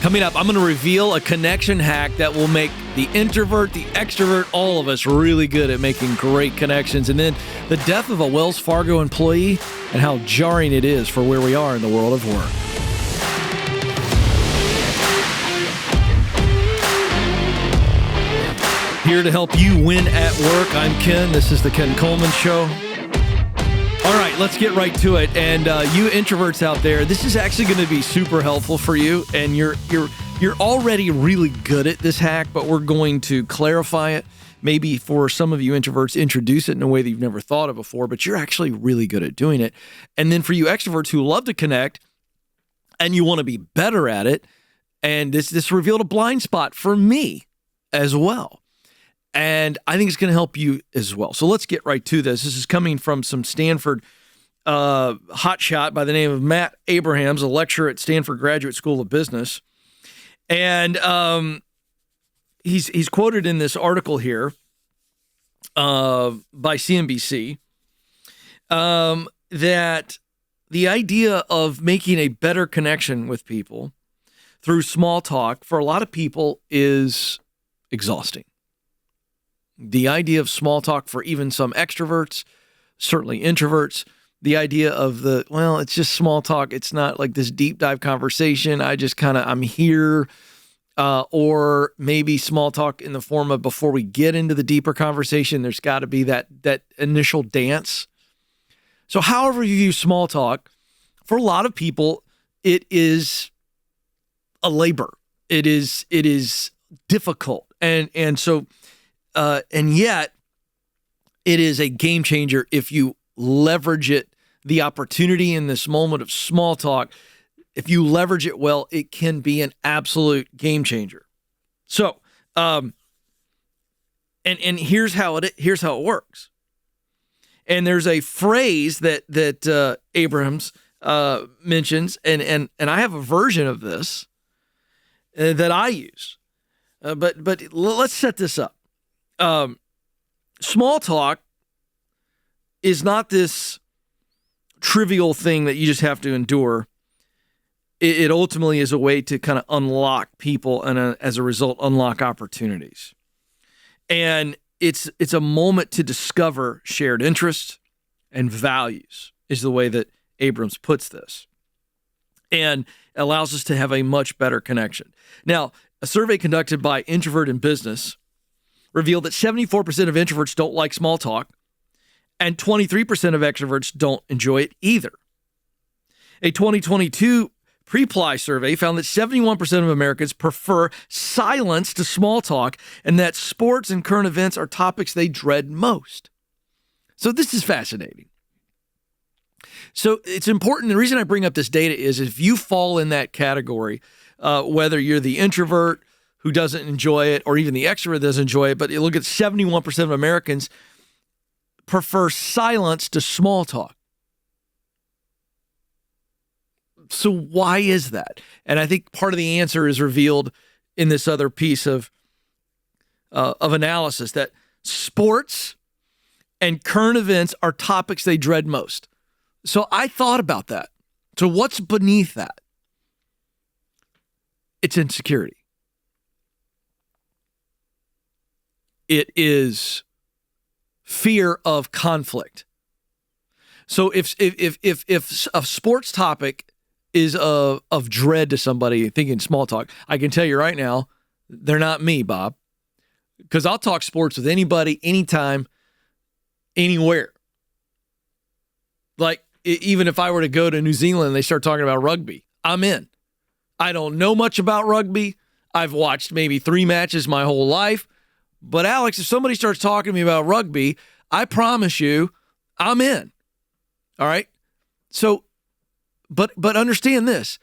Coming up, I'm going to reveal a connection hack that will make the introvert, the extrovert, all of us really good at making great connections. And then the death of a Wells Fargo employee and how jarring it is for where we are in the world of work. Here to help you win at work, I'm Ken. This is the Ken Coleman Show. All right, let's get right to it. And you introverts out there, this is actually going to be super helpful for you. And you're already really good at this hack, but we're going to clarify it. Maybe for some of you introverts, introduce it in a way that you've never thought of before, but you're actually really good at doing it. And then for you extroverts who love to connect and you want to be better at it, and this revealed a blind spot for me as well. And I think it's going to help you as well. So let's get right to this. This is coming from some Stanford hotshot by the name of Matt Abrahams, a lecturer at Stanford Graduate School of Business. And he's quoted in this article here by CNBC that the idea of making a better connection with people through small talk for a lot of people is exhausting. The idea of small talk for even some extroverts, certainly introverts, the idea of it's just small talk. It's not like this deep dive conversation. I'm here. Or maybe small talk in the form of before we get into the deeper conversation, there's got to be that initial dance. So however you use small talk, for a lot of people, it is a labor. It is difficult. And yet it is a game changer if you leverage it, the opportunity in this moment of small talk. If you leverage it well, it can be an absolute game changer. So, and here's how it works. And there's a phrase that Abrahams mentions, and I have a version of this that I use. But let's set this up. Small talk is not this trivial thing that you just have to endure. It ultimately is a way to kind of unlock people and as a result, unlock opportunities. And it's a moment to discover shared interests and values is the way that Abrams puts this, and allows us to have a much better connection. Now, a survey conducted by Introvert in Business revealed that 74% of introverts don't like small talk, and 23% of extroverts don't enjoy it either. A 2022 Pre-Ply survey found that 71% of Americans prefer silence to small talk, and that sports and current events are topics they dread most. So this is fascinating. So it's important. The reason I bring up this data is if you fall in that category, whether you're the introvert who doesn't enjoy it or even the extrovert doesn't enjoy it, but you look at 71% of Americans prefer silence to small talk. So why is that? And I think part of the answer is revealed in this other piece of analysis, that sports and current events are topics they dread most. So I thought about that. So what's beneath that? It's insecurity. It is fear of conflict. So if a sports topic is of dread to somebody thinking small talk, I can tell you right now, they're not me, Bob, because I'll talk sports with anybody, anytime, anywhere. Like even if I were to go to New Zealand and they start talking about rugby, I'm in. I don't know much about rugby. I've watched maybe 3 matches my whole life. But Alex, if somebody starts talking to me about rugby, I promise you, I'm in. All right? So, but understand this.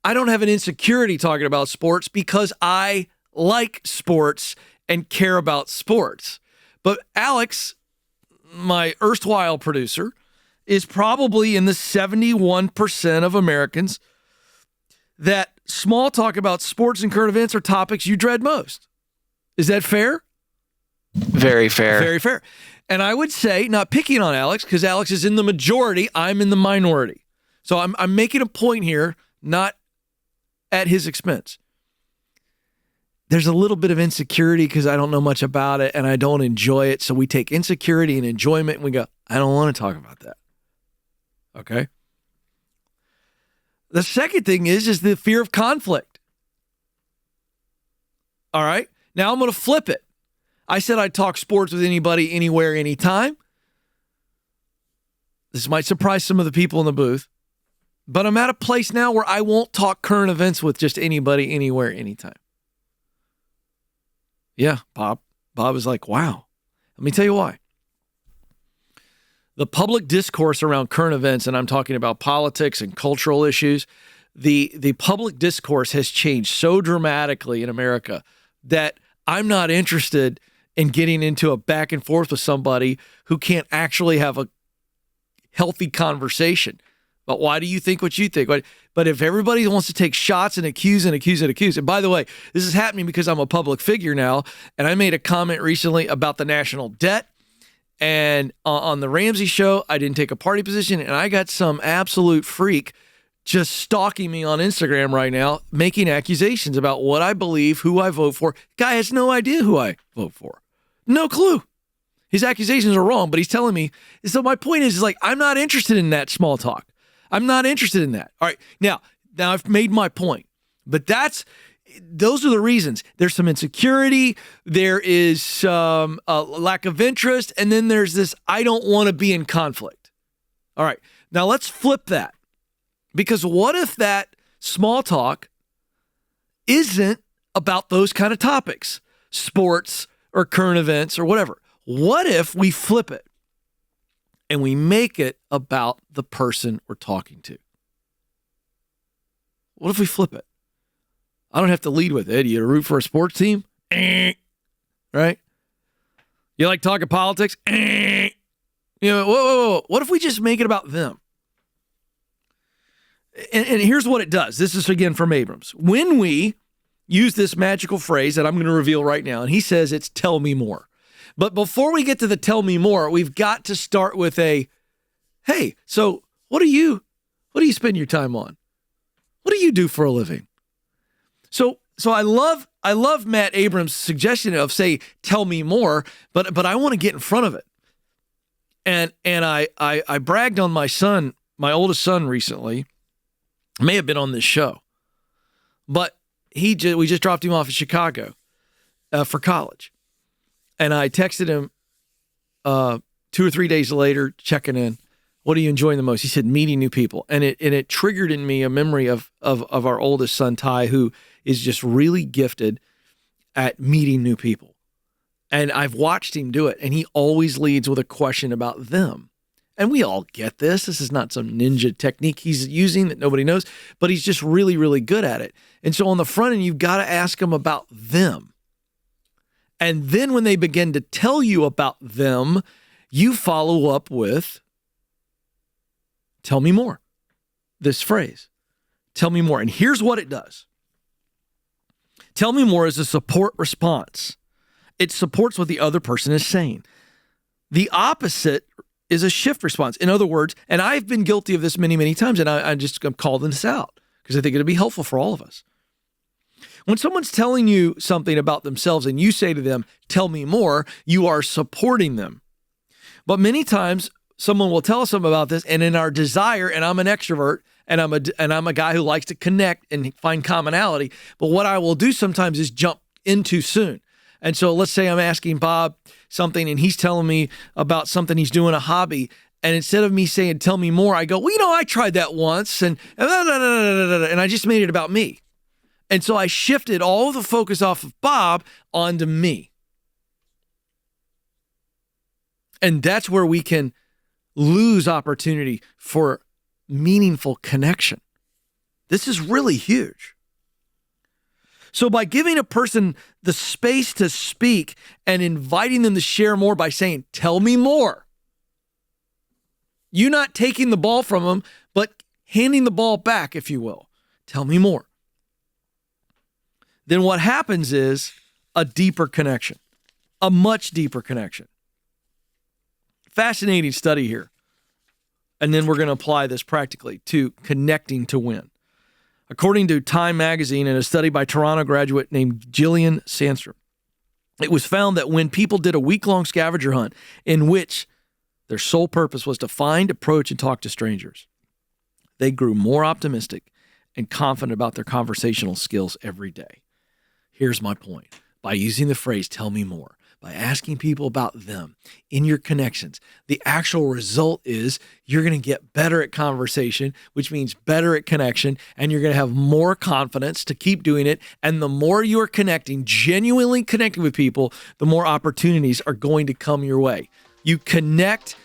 I don't have an insecurity talking about sports because I like sports and care about sports. But Alex, my erstwhile producer, is probably in the 71% of Americans that small talk about sports and current events are topics you dread most. Is that fair? Very fair. Very fair. And I would say, not picking on Alex, because Alex is in the majority, I'm in the minority. So I'm making a point here, not at his expense. there's a little bit of insecurity because I don't know much about it and I don't enjoy it. So we take insecurity and enjoyment and we go, I don't want to talk about that. Okay. The second thing is the fear of conflict. All right. Now I'm going to flip it. I said I'd talk sports with anybody, anywhere, anytime. This might surprise some of the people in the booth, but I'm at a place now where I won't talk current events with just anybody, anywhere, anytime. Yeah, Bob. Bob is like, wow. Let me tell you why. The public discourse around current events, and I'm talking about politics and cultural issues, the public discourse has changed so dramatically in America that I'm not interested in getting into a back and forth with somebody who can't actually have a healthy conversation. But why do you think what you think? But if everybody wants to take shots and accuse, and by the way, this is happening because I'm a public figure now, and I made a comment recently about the national debt, and on the Ramsey show, I didn't take a party position, and I got some absolute freak just stalking me on Instagram right now, making accusations about what I believe, who I vote for. Guy has no idea who I vote for. No clue. His accusations are wrong, but he's telling me. So my point is like, I'm not interested in that small talk. I'm not interested in that. All right. Now I've made my point, but those are the reasons. There's some insecurity. There is some lack of interest. And then there's this, I don't want to be in conflict. All right. Now let's flip that, because what if that small talk isn't about those kind of topics, sports or current events or whatever? What if we flip it and we make it about the person we're talking to? What if we flip it? I don't have to lead with it. You root for a sports team? Right? You like talking politics? You know, whoa. What if we just make it about them? And here's what it does. This is, again, from Abrams. When we use this magical phrase that I'm going to reveal right now, and he says it's tell me more. But before we get to the tell me more, we've got to start with hey, so what do you spend your time on? What do you do for a living? So I love Matt Abrams' suggestion of say, tell me more, but I want to get in front of it. And I bragged on my son, my oldest son recently. May have been on this show, but we just dropped him off in Chicago for college. And I texted him 2 or 3 days later, checking in. What are you enjoying the most? He said, meeting new people. And it triggered in me a memory of our oldest son, Ty, who is just really gifted at meeting new people. And I've watched him do it. And he always leads with a question about them. And we all get this. This is not some ninja technique he's using that nobody knows, but he's just really, really good at it. And so on the front end, you've got to ask him about them. And then when they begin to tell you about them, you follow up with, tell me more. This phrase, tell me more. And here's what it does. Tell me more is a support response. It supports what the other person is saying. The opposite is a shift response. In other words, and I've been guilty of this many, many times, and I'm calling this out because I think it'll be helpful for all of us. When someone's telling you something about themselves and you say to them, tell me more, you are supporting them. But many times someone will tell us something about this, and in our desire, and I'm an extrovert, and I'm a guy who likes to connect and find commonality, but what I will do sometimes is jump in too soon. And so let's say I'm asking Bob something and he's telling me about something he's doing, a hobby, and instead of me saying, tell me more, I go, well, I tried that once, and I just made it about me. And so I shifted all of the focus off of Bob onto me. And that's where we can lose opportunity for meaningful connection. This is really huge. So by giving a person the space to speak and inviting them to share more by saying, tell me more, you're not taking the ball from them, but handing the ball back, if you will. Tell me more. Then what happens is a deeper connection, a much deeper connection. Fascinating study here. And then we're going to apply this practically to connecting to win. according to Time magazine and a study by Toronto graduate named Gillian Sandstrom. It was found that when people did a week-long scavenger hunt in which their sole purpose was to find, approach, and talk to strangers, they grew more optimistic and confident about their conversational skills every day. Here's my point. By using the phrase, tell me more, by asking people about them in your connections, the actual result is you're going to get better at conversation, which means better at connection, and you're going to have more confidence to keep doing it. And the more you're connecting, genuinely connecting with people, the more opportunities are going to come your way. You connect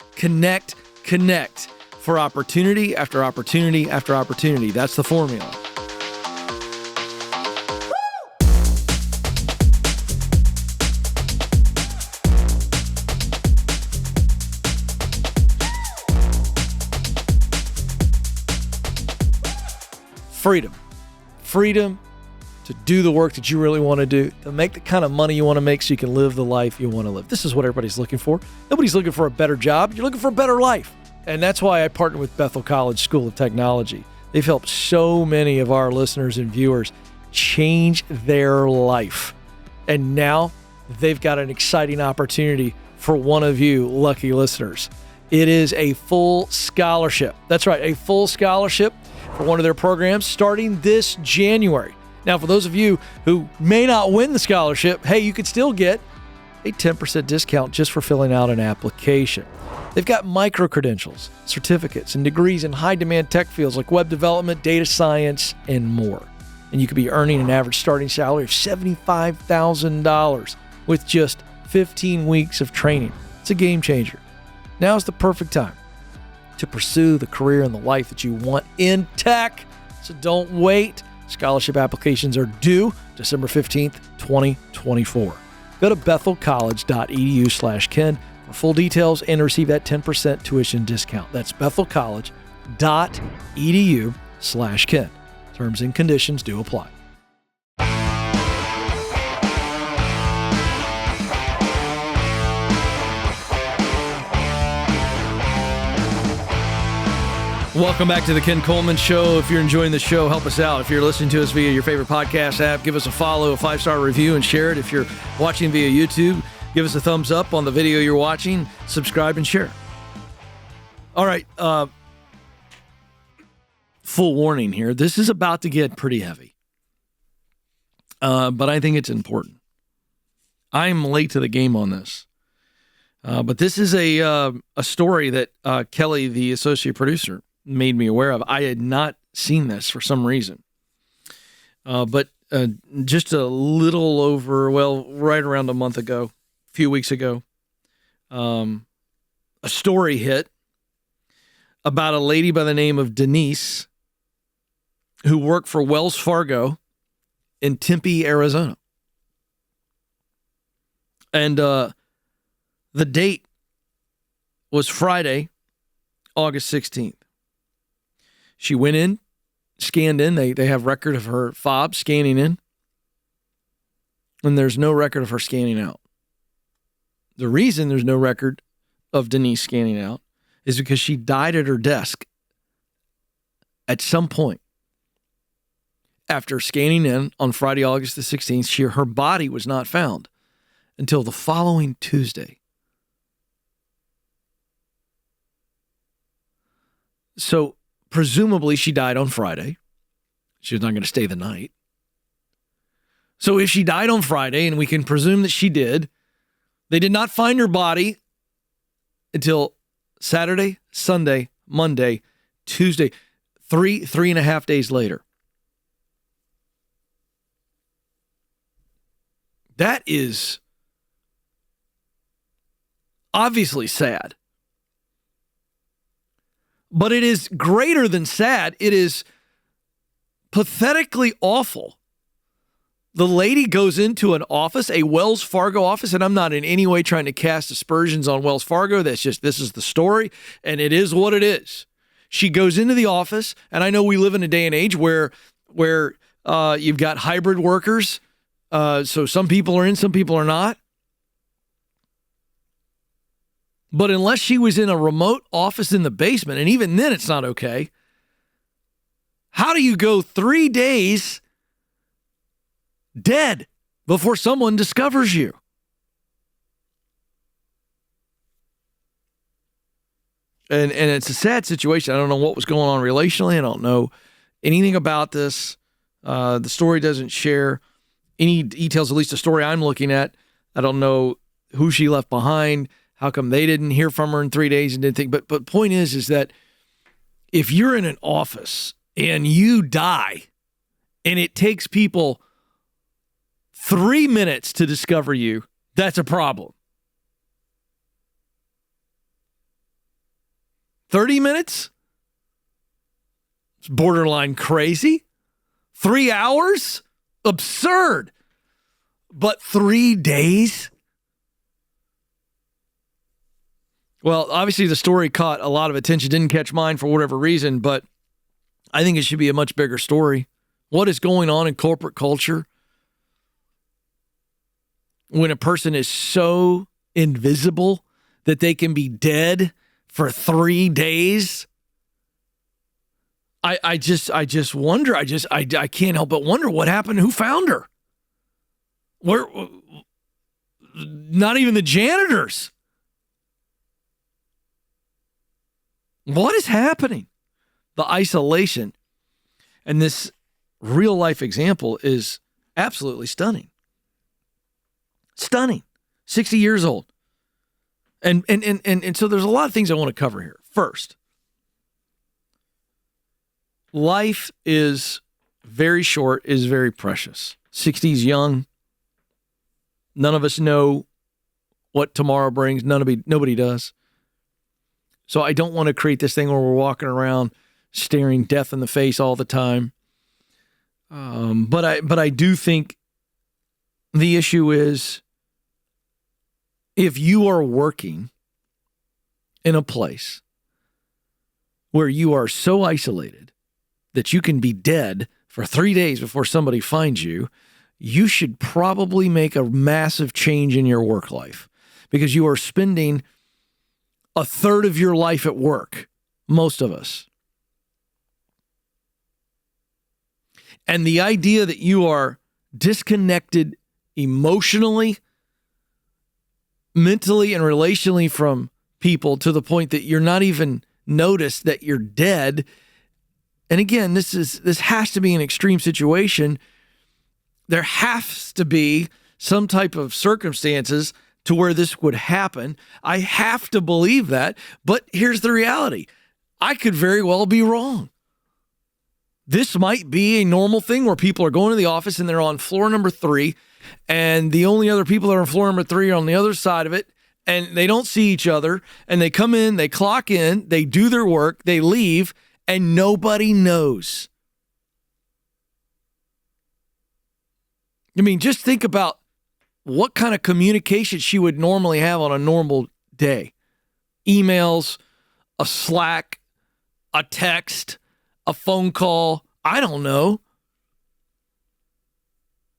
for opportunity after opportunity after opportunity. That's the formula. Freedom to do the work that you really want to do, to make the kind of money you want to make so you can live the life you want to live. This is what everybody's looking for. Nobody's looking for a better job. You're looking for a better life. And that's why I partner with Bethel College School of Technology. They've helped so many of our listeners and viewers change their life. And now they've got an exciting opportunity for one of you lucky listeners. It is a full scholarship. That's right, a full scholarship for one of their programs starting this January. Now, for those of you who may not win the scholarship, hey, you could still get a 10% discount just for filling out an application. They've got micro-credentials, certificates, and degrees in high-demand tech fields like web development, data science, and more. And you could be earning an average starting salary of $75,000 with just 15 weeks of training. It's a game changer. Now is the perfect time to pursue the career and the life that you want in tech. So don't wait. Scholarship applications are due December 15th, 2024. Go to bethelcollege.edu/Ken for full details and receive that 10% tuition discount. That's bethelcollege.edu/Ken. Terms and conditions do apply. Welcome back to the Ken Coleman Show. If you're enjoying the show, help us out. If you're listening to us via your favorite podcast app, give us a follow, a 5-star review, and share it. If you're watching via YouTube, give us a thumbs up on the video you're watching, subscribe, and share. All right. Full warning here. This is about to get pretty heavy. But I think it's important. I'm late to the game on this. But this is a story that Kelly, the associate producer, made me aware of. I had not seen this for some reason. But just a little over, right around a month ago, a few weeks ago, a story hit about a lady by the name of Denise who worked for Wells Fargo in Tempe, Arizona. And the date was Friday, August 16th. She went in, scanned in. They have record of her fob scanning in. And there's no record of her scanning out. The reason there's no record of Denise scanning out is because she died at her desk at some point. After scanning in on Friday, August the 16th, her body was not found until the following Tuesday. So presumably she died on Friday. She was not going to stay the night. So if she died on Friday, and we can presume that she did, they did not find her body until Saturday, Sunday, Monday, Tuesday, 3.5 days later. That is obviously sad. But it is greater than sad. It is pathetically awful. The lady goes into an office, a Wells Fargo office, and I'm not in any way trying to cast aspersions on Wells Fargo. This is the story, and it is what it is. She goes into the office, and I know we live in a day and age where you've got hybrid workers. So some people are in, some people are not. But unless she was in a remote office in the basement, and even then it's not okay, How do you go 3 days dead before someone discovers you? And it's a sad situation. I don't know what was going on relationally. I don't know anything about this. The story doesn't share any details, at least the story I'm looking at. I don't know who she left behind. How come they didn't hear from her in 3 days and didn't think? But point is that if you're in an office and you die and it takes people 3 minutes to discover you, that's a problem. 30 minutes? It's borderline crazy. 3 hours? Absurd. But 3 days? Well, obviously the story caught a lot of attention, didn't catch mine for whatever reason, but I think it should be a much bigger story. What is going on in corporate culture when a person is so invisible that they can be dead for 3 days? I just wonder. I can't help but wonder what happened. Who found her? Where? Not even the janitors. What is happening? The isolation. And this real life example is absolutely stunning. Stunning. 60 years old. And so there's a lot of things I want to cover here. First, life is very short, is very precious. 60 is young. None of us know what tomorrow brings. Nobody does. So I don't want to create this thing where we're walking around staring death in the face all the time. But I do think the issue is, if you are working in a place where you are so isolated that you can be dead for 3 days before somebody finds you, you should probably make a massive change in your work life, because you are spending a third of your life at work, most of us. And the idea that you are disconnected emotionally, mentally, and relationally from people to the point that you're not even noticed that you're dead. And again, this has to be an extreme situation. There has to be some type of circumstances to where this would happen. I have to believe that, but here's the reality. I could very well be wrong. This might be a normal thing where people are going to the office and they're on floor number 3, and the only other people that are on floor number 3 are on the other side of it, and they don't see each other, and they come in, they clock in, they do their work, they leave, and nobody knows. I mean, just think about what kind of communication she would normally have on a normal day. Emails, a Slack, a text, a phone call. I don't know.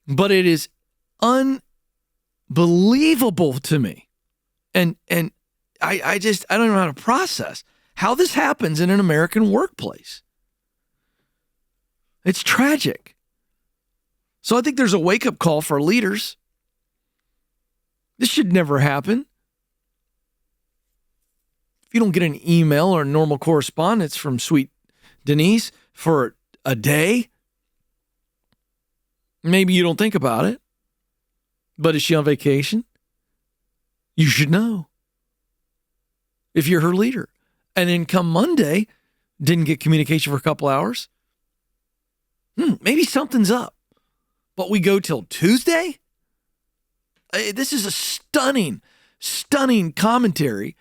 But it is unbelievable to me. And I don't know how to process how this happens in an American workplace. It's tragic. So I think there's a wake-up call for leaders. This should never happen. If you don't get an email or normal correspondence from sweet Denise for a day, maybe you don't think about it. But is she on vacation? You should know if you're her leader. And then come Monday, didn't get communication for a couple hours. Maybe something's up. But we go till Tuesday? This is a stunning, stunning commentary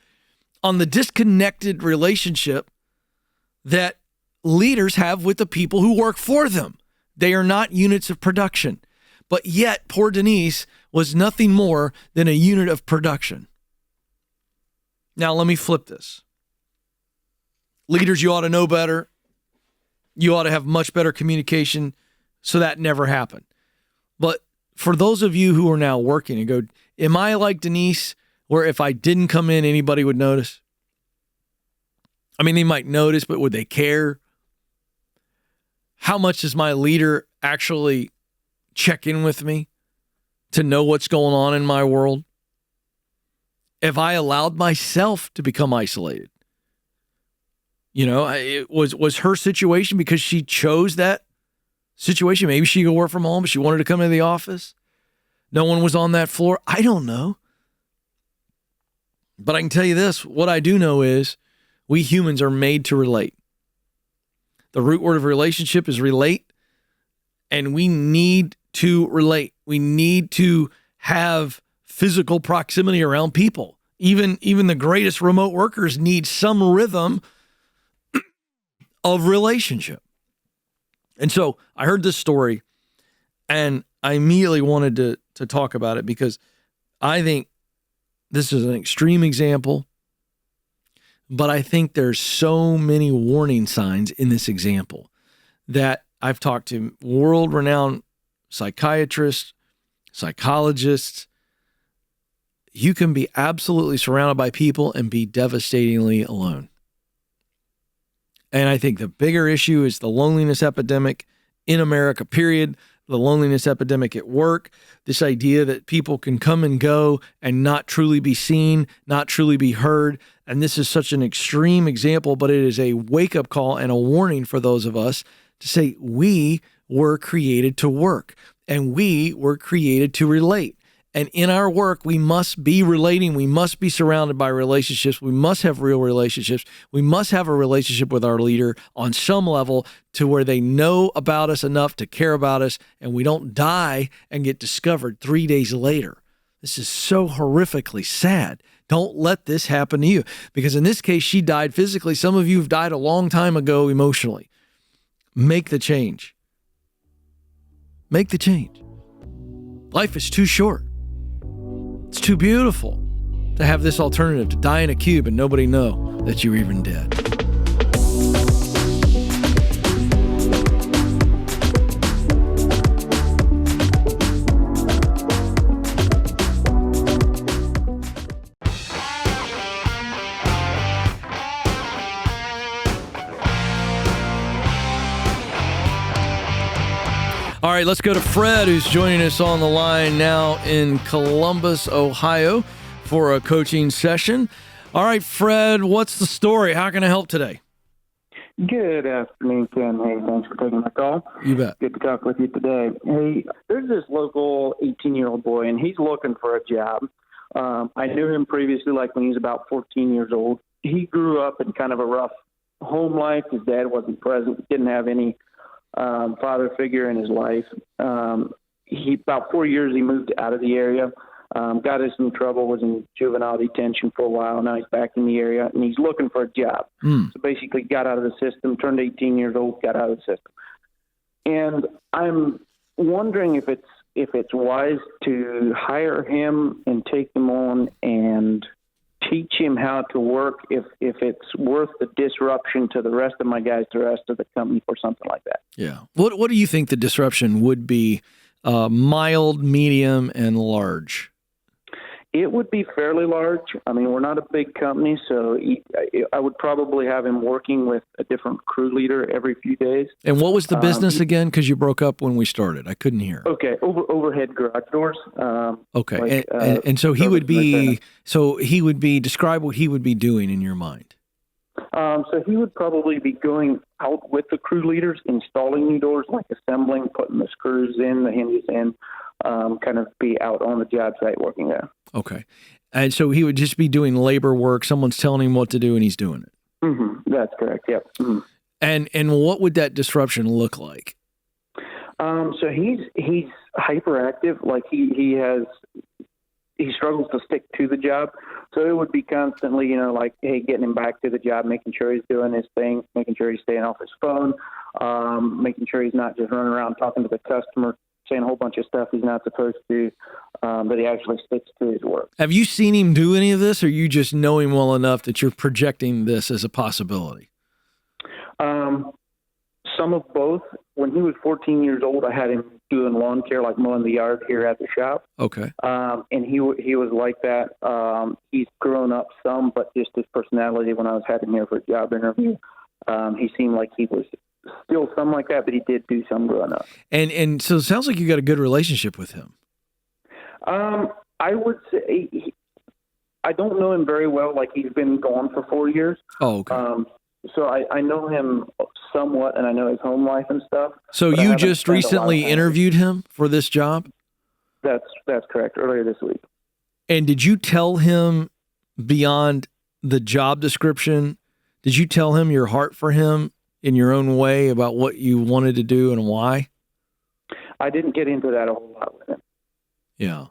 on the disconnected relationship that leaders have with the people who work for them. They are not units of production. But yet, poor Denise was nothing more than a unit of production. Now, let me flip this. Leaders, you ought to know better. You ought to have much better communication so that never happened. But for those of you who are now working and go, am I like Denise, where if I didn't come in, anybody would notice? I mean, they might notice, but would they care? How much does my leader actually check in with me to know what's going on in my world? Have I allowed myself to become isolated? It was her situation because she chose that situation. Maybe she could work from home, but she wanted to come into the office. No one was on that floor. I don't know. But I can tell you this. What I do know is we humans are made to relate. The root word of relationship is relate, and we need to relate. We need to have physical proximity around people. Even the greatest remote workers need some rhythm of relationship. And so I heard this story, and I immediately wanted to talk about it because I think this is an extreme example, but I think there's so many warning signs in this example that I've talked to world-renowned psychiatrists, psychologists. You can be absolutely surrounded by people and be devastatingly alone. And I think the bigger issue is the loneliness epidemic in America, period. The loneliness epidemic at work, this idea that people can come and go and not truly be seen, not truly be heard. And this is such an extreme example, but it is a wake-up call and a warning for those of us to say we were created to work and we were created to relate. And in our work, we must be relating. We must be surrounded by relationships. We must have real relationships. We must have a relationship with our leader on some level to where they know about us enough to care about us, and we don't die and get discovered 3 days later. This is so horrifically sad. Don't let this happen to you, because in this case, she died physically. Some of you have died a long time ago emotionally. Make the change. Make the change. Life is too short. It's too beautiful to have this alternative, to die in a cube and nobody know that you're even dead. All right, let's go to Fred, who's joining us on the line now in Columbus, Ohio, for a coaching session. All right, Fred, what's the story? How can I help today? Good afternoon, Ken. Hey, thanks for taking my call. You bet. Good to talk with you today. Hey, there's this local 18-year-old boy, and he's looking for a job. I knew him previously, like when he was about 14 years old. He grew up in kind of a rough home life. His dad wasn't present, didn't have any father figure in his life. About 4 years, he moved out of the area, got us in trouble, was in juvenile detention for a while. Now he's back in the area, and he's looking for a job. So basically got out of the system, turned 18 years old, got out of the system. And I'm wondering if it's wise to hire him and take him on and teach him how to work, if it's worth the disruption to the rest of my guys, the rest of the company, or something like that. Yeah. What do you think the disruption would be? Mild, medium, and large? It would be fairly large. I mean, we're not a big company, so I would probably have him working with a different crew leader every few days. And what was the business again? Because you broke up when we started. I couldn't hear. Okay, overhead garage doors. Okay, and so he would be. Describe what he would be doing in your mind. So he would probably be going out with the crew leaders, installing new doors, like assembling, putting the screws in, the hinges in, kind of be out on the job site working there. Okay. And so he would just be doing labor work. Someone's telling him what to do and he's doing it. Mm-hmm. That's correct. Yep. Mm-hmm. And what would that disruption look like? So he's hyperactive. Like he struggles to stick to the job. So it would be constantly, like, hey, getting him back to the job, making sure he's doing his thing, making sure he's staying off his phone, making sure he's not just running around talking to the customer, saying a whole bunch of stuff he's not supposed to, but he actually sticks to his work. Have you seen him do any of this, or you just know him well enough that you're projecting this as a possibility? Some of both. When he was 14 years old, I had him doing lawn care, like mowing the yard here at the shop. Okay. And he was like that. He's grown up some, but just his personality, when I was having him here for a job interview, he seemed like he was still some like that, but he did do some growing up. And so it sounds like you got a good relationship with him. I would say I don't know him very well. Like, he's been gone for 4 years. Oh, okay. So I know him somewhat, and I know his home life and stuff. So you just recently interviewed him for this job? That's correct. Earlier this week. And did you tell him beyond the job description? Did you tell him your heart for him in your own way about what you wanted to do and why? I didn't get into that a whole lot with him. Yeah.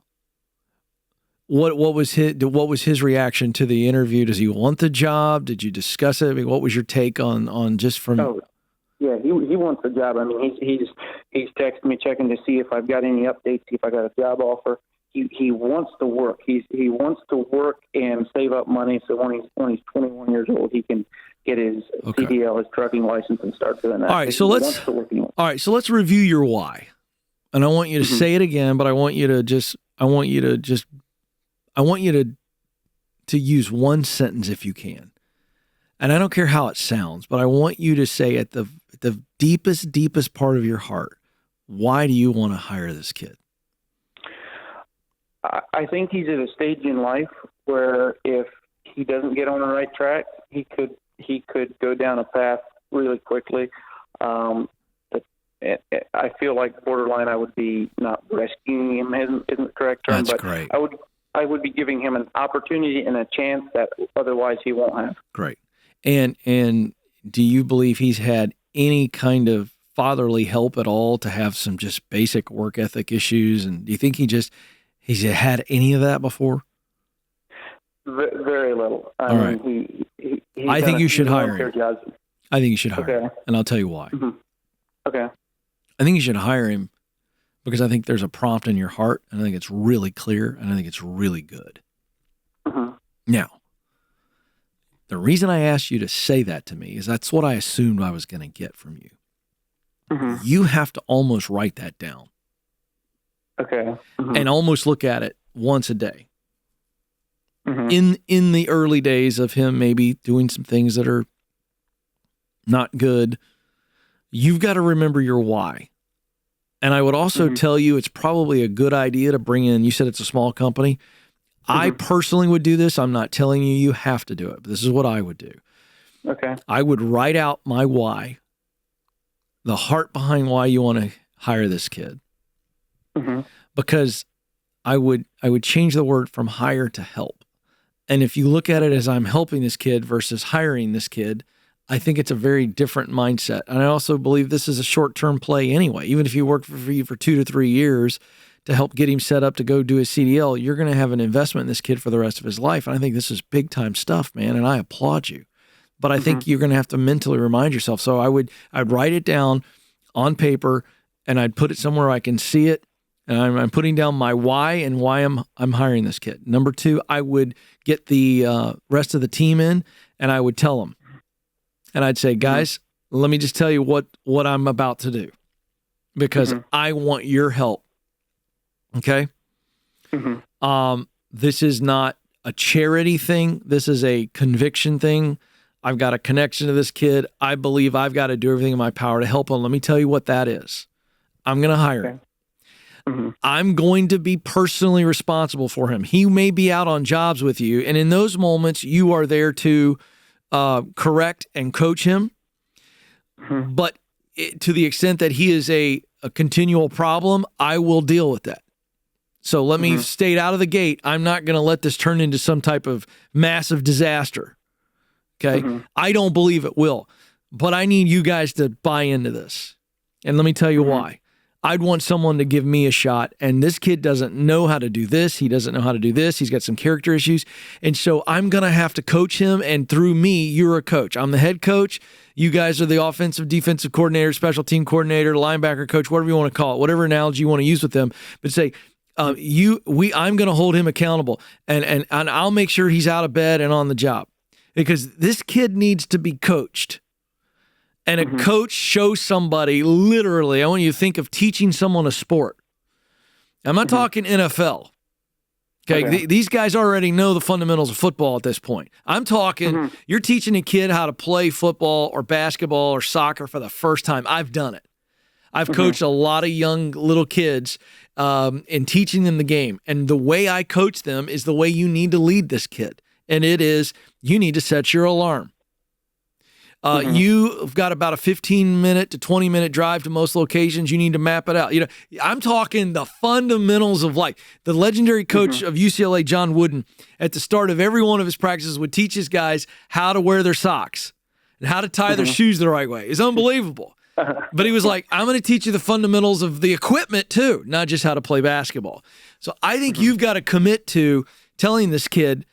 What was his reaction to the interview? Does he want the job? Did you discuss it? I mean, what was your take on just from? Oh, yeah, he wants the job. I mean, he's texting me, checking to see if I've got any updates, see if I got a job offer. He wants to work. He wants to work and save up money so when he's 21 years old, he can get his CDL, his trucking license, and start doing that. All right, so let's review your why. And I want you to say it again, but I want you to use one sentence if you can. And I don't care how it sounds, but I want you to say at the deepest part of your heart, why do you want to hire this kid? I think he's at a stage in life where if he doesn't get on the right track, he could go down a path really quickly. I feel like borderline I would be not rescuing him isn't the correct term. That's but great. I would be giving him an opportunity and a chance that otherwise he won't have. Great. And do you believe he's had any kind of fatherly help at all to have some just basic work ethic issues? And do you think he's had any of that before? Very little. All right. I think you should hire him. I think you should hire him. And I'll tell you why. Mm-hmm. Okay. I think you should hire him because I think there's a prompt in your heart, and I think it's really clear, and I think it's really good. Mm-hmm. Now, the reason I asked you to say that to me is that's what I assumed I was going to get from you. Mm-hmm. You have to almost write that down. Okay. Mm-hmm. And almost look at it once a day. Mm-hmm. In the early days of him maybe doing some things that are not good, you've got to remember your why. And I would also tell you it's probably a good idea to bring in, you said it's a small company. I personally would do this. I'm not telling you you have to do it, but this is what I would do. Okay. I would write out my why, the heart behind why you want to hire this kid. Because I would change the word from hire to help. And if you look at it as I'm helping this kid versus hiring this kid, I think it's a very different mindset. And I also believe this is a short-term play anyway. Even if you work for 2 to 3 years to help get him set up to go do his CDL, you're going to have an investment in this kid for the rest of his life. And I think this is big-time stuff, man, and I applaud you. But I think you're going to have to mentally remind yourself. So I'd write it down on paper, and I'd put it somewhere I can see it. And I'm putting down my why and why I'm hiring this kid. Number 2, I would get the rest of the team in, and I would tell them. And I'd say, guys, let me just tell you what I'm about to do because I want your help. Okay? This is not a charity thing. This is a conviction thing. I've got a connection to this kid. I believe I've got to do everything in my power to help him. Let me tell you what that is. I'm going to hire him. I'm going to be personally responsible for him. He may be out on jobs with you, and in those moments, you are there to correct and coach him. But to the extent that he is a continual problem, I will deal with that. So let me state out of the gate, I'm not going to let this turn into some type of massive disaster. Okay? I don't believe it will. But I need you guys to buy into this. And let me tell you why. I'd want someone to give me a shot, and this kid doesn't know how to do this. He doesn't know how to do this. He's got some character issues. And so I'm going to have to coach him, and through me, you're a coach. I'm the head coach. You guys are the offensive, defensive coordinator, special team coordinator, linebacker coach, whatever you want to call it, whatever analogy you want to use with them. But say, I'm going to hold him accountable, and I'll make sure he's out of bed and on the job because this kid needs to be coached. And a coach shows somebody, literally, I want you to think of teaching someone a sport. I'm not talking NFL. Okay. These guys already know the fundamentals of football at this point. I'm talking, you're teaching a kid how to play football or basketball or soccer for the first time. I've done it. I've coached a lot of young little kids in teaching them the game. And the way I coach them is the way you need to lead this kid. And it is, you need to set your alarm. You've got about a 15-minute to 20-minute drive to most locations. You need to map it out. You know, I'm talking the fundamentals of life. The legendary coach of UCLA, John Wooden, at the start of every one of his practices would teach his guys how to wear their socks and how to tie their shoes the right way. It's unbelievable. But he was like, I'm going to teach you the fundamentals of the equipment too, not just how to play basketball. So I think you've got to commit to telling this kid,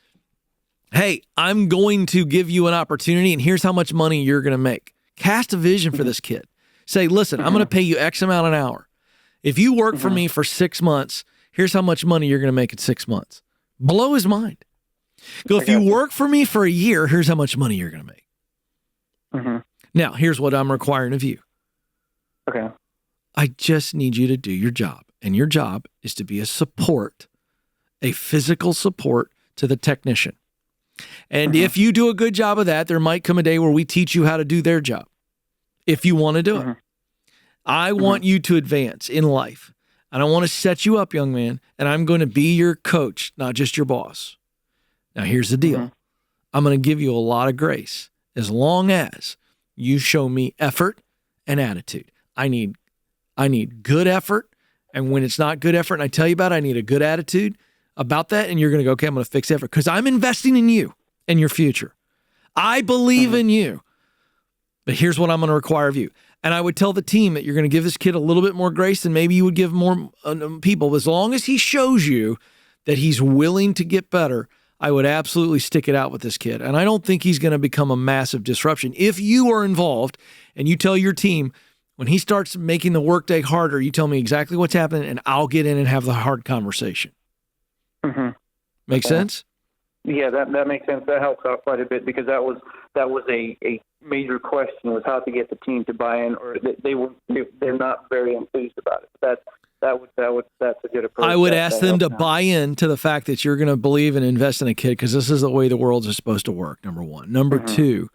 hey, I'm going to give you an opportunity, and here's how much money you're going to make. Cast a vision for this kid. Say, listen, I'm going to pay you X amount an hour. If you work for me for 6 months, here's how much money you're going to make in 6 months. Blow his mind. Go, if you work for me for a year, here's how much money you're going to make. Now, here's what I'm requiring of you. Okay. I just need you to do your job, and your job is to be a support, a physical support to the technician. And if you do a good job of that, there might come a day where we teach you how to do their job. If you want to do it. I want you to advance in life. And I want to set you up, young man, and I'm going to be your coach, not just your boss. Now, here's the deal. I'm going to give you a lot of grace as long as you show me effort and attitude. I need good effort. And when it's not good effort, and I tell you about it, I need a good attitude about that, and you're going to go, okay, I'm going to fix effort because I'm investing in you and your future. I believe in you, but here's what I'm going to require of you. And I would tell the team that you're going to give this kid a little bit more grace than maybe you would give more people. As long as he shows you that he's willing to get better, I would absolutely stick it out with this kid. And I don't think he's going to become a massive disruption. If you are involved and you tell your team, when he starts making the workday harder, you tell me exactly what's happening, and I'll get in and have the hard conversation. Make sense? Yeah, that makes sense. That helps out quite a bit because that was a major question, was how to get the team to buy in, or they're not very enthused about it. That's a good approach. I would ask them to buy in to the fact that you're going to believe and invest in a kid because this is the way the world is supposed to work. Number one. Number two,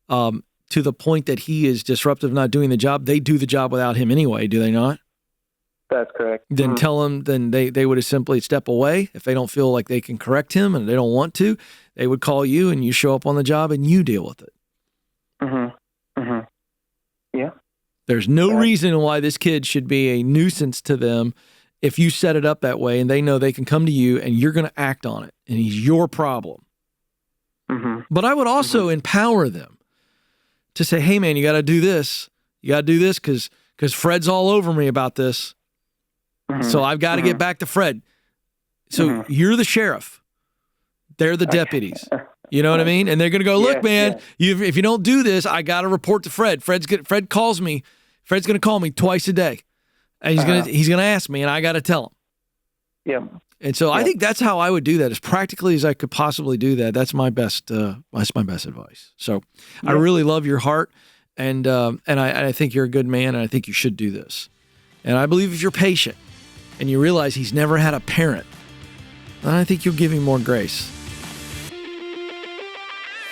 to the point that he is disruptive, not doing the job. They do the job without him anyway, do they not? That's correct. Then tell them, then they would simply step away. If they don't feel like they can correct him and they don't want to, they would call you and you show up on the job and you deal with it. Yeah. There's no reason why this kid should be a nuisance to them if you set it up that way and they know they can come to you and you're going to act on it and he's your problem. But I would also empower them to say, hey, man, you got to do this. You got to do this because Fred's all over me about this. So I've got to get back to Fred. So you're the sheriff. They're the deputies. You know what I mean? And they're going to go, look, man, if you don't do this, I got to report to Fred. Fred calls me. Fred's going to call me twice a day. And he's going to ask me, and I got to tell him. Yeah. And so I think that's how I would do that, as practically as I could possibly do that. That's my best advice. So I really love your heart, and I think you're a good man, and I think you should do this. And I believe if you're patient and you realize he's never had a parent, then I think you'll give him more grace.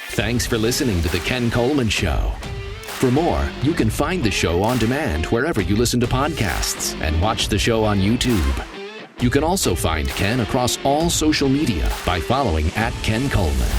Thanks for listening to The Ken Coleman Show. For more, you can find the show on demand wherever you listen to podcasts and watch the show on YouTube. You can also find Ken across all social media by following @Ken Coleman.